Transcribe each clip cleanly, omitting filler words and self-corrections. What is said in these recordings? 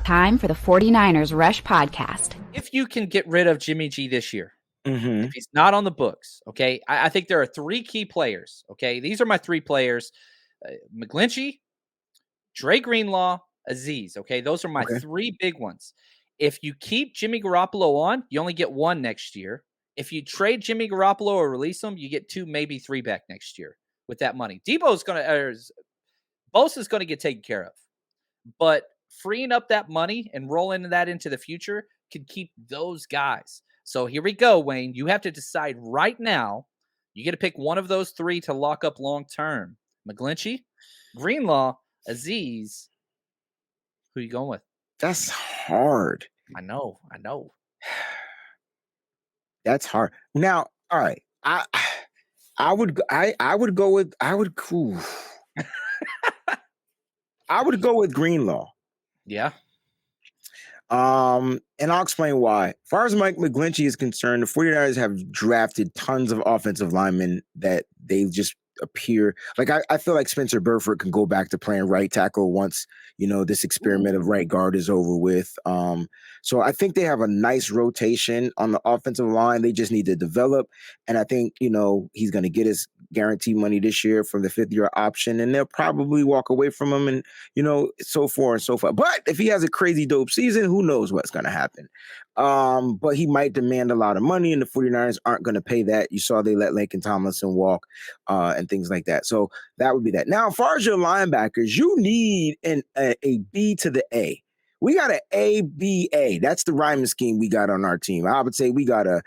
Time for the 49ers Rush Podcast. If you can get rid of Jimmy G this year, Mm-hmm. if he's not on the books, okay, I think there are three key players, okay? These are my three players, McGlinchey, Dre Greenlaw, Aziz, okay? Those are my three big ones. If you keep Jimmy Garoppolo on, you only get one next year. If you trade Jimmy Garoppolo or release him, you get two, maybe three back next year with that money. Bosa's going to get taken care of. But freeing up that money and rolling that into the future could keep those guys. So here we go, Wayne. You have to decide right now. You get to pick one of those three to lock up long term. McGlinchey, Greenlaw, Aziz. Who are you going with? That's hard. I know. That's hard. Now, all right. I would go with Greenlaw. Yeah. And I'll explain why. As far as Mike McGlinchey is concerned, the 49ers have drafted tons of offensive linemen that they just appear like I feel like Spencer Burford can go back to playing right tackle once, this experiment of right guard is over with. So I think they have a nice rotation on the offensive line. They just need to develop. And I think, he's going to get his guarantee money this year from the 5th-year option, and they'll probably walk away from him and, so forth and so forth. But if he has a crazy dope season, who knows what's going to happen. But he might demand a lot of money, and the 49ers aren't going to pay that. You saw they let Laken Tomlinson walk and things like that. So that would be that. Now, as far as your linebackers, you need a B to the A. We got an ABA. That's the rhyming scheme we got on our team. I would say we got a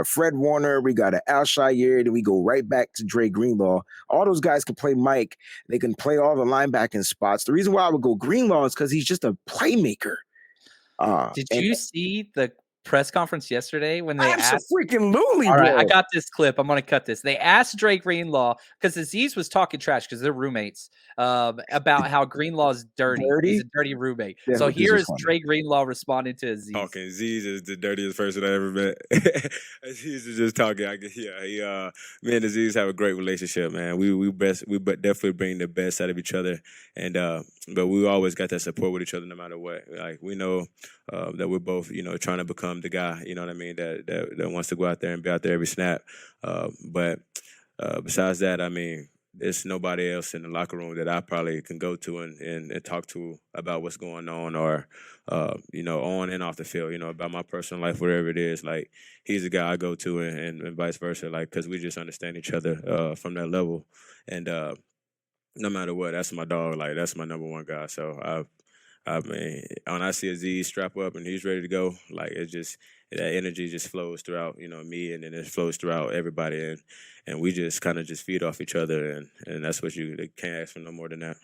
Fred Warner, we got an Al Shire, then we go right back to Dre Greenlaw. All those guys can play Mike. They can play all the linebacking spots. The reason why I would go Greenlaw is because he's just a playmaker. Did you see the press conference yesterday when they asked? Absolutely, all right, bro. I got this clip. I'm going to cut this. They asked Dre Greenlaw, because Aziz was talking trash because they're roommates, about how Greenlaw's dirty. He's a dirty roommate. Yeah, so here is Dre Greenlaw responding to Aziz. Talking. Aziz is the dirtiest person I ever met. Aziz is just talking. Me and Aziz have a great relationship, man. We definitely bring the best out of each other, and but we always got that support with each other no matter what. Like, we know that we're both, trying to become the guy, you know what I mean, that wants to go out there and be out there every snap. But besides that, I mean, there's nobody else in the locker room that I probably can go to and talk to about what's going on, or on and off the field, about my personal life, whatever it is. Like, he's the guy I go to, and vice versa, like, because we just understand each other from that level. And no matter what, that's my dog. Like, that's my number one guy. So I mean, when I see Aziz strap up and he's ready to go, like, it just, that energy just flows throughout, me, and then it flows throughout everybody, and we just kind of just feed off each other, and that's what they can't ask for no more than that.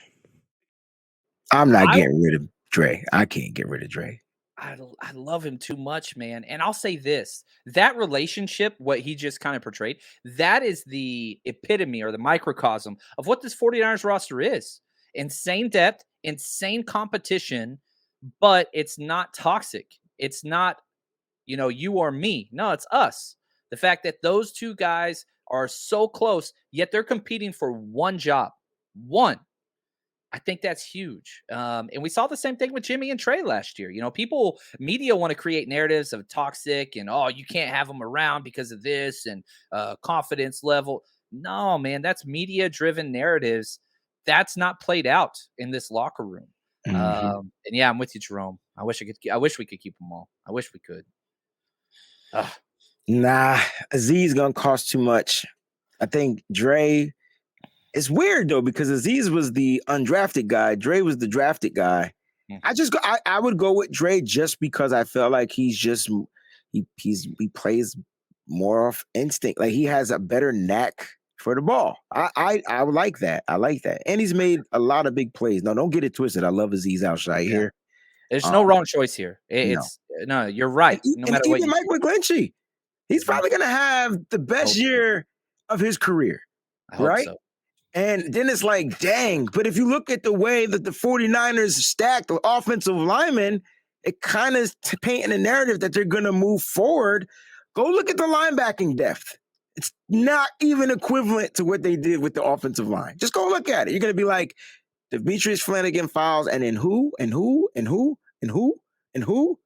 I'm not getting rid of Dre. I can't get rid of Dre. I love him too much, man. And I'll say this, that relationship, what he just kind of portrayed, that is the epitome or the microcosm of what this 49ers roster is. Insane depth, insane competition, but it's not toxic. It's not, you or me. No, it's us. The fact that those two guys are so close, yet they're competing for one job. One. I think that's huge. And we saw the same thing with Jimmy and Trey last year. Media want to create narratives of toxic and, you can't have them around because of this and confidence level. No, man, that's media-driven narratives. That's not played out in this locker room. Mm-hmm. And yeah, I'm with you, Jerome. I wish we could keep them all. I wish we could. Nah, Aziz gonna cost too much. I think Dre. It's weird though, because Aziz was the undrafted guy. Dre was the drafted guy. Mm-hmm. I would go with Dre just because I felt like he plays more off instinct. Like, he has a better knack for the ball. I would like that. I like that. And he's made a lot of big plays. No, don't get it twisted. I love Aziz Al-Shire here. There's no wrong choice here. No, you're right. No matter what. Even Mike McGlinchey, he's probably going to have the best year of his career. I hope right? So. And then it's like, dang. But if you look at the way that the 49ers stacked the offensive linemen, it kind of painting a narrative that they're going to move forward. Go look at the linebacking depth. It's not even equivalent to what they did with the offensive line. Just go look at it. You're going to be like, Demetrius Flanagan fouls, and then who, and who, and who, and who? And who?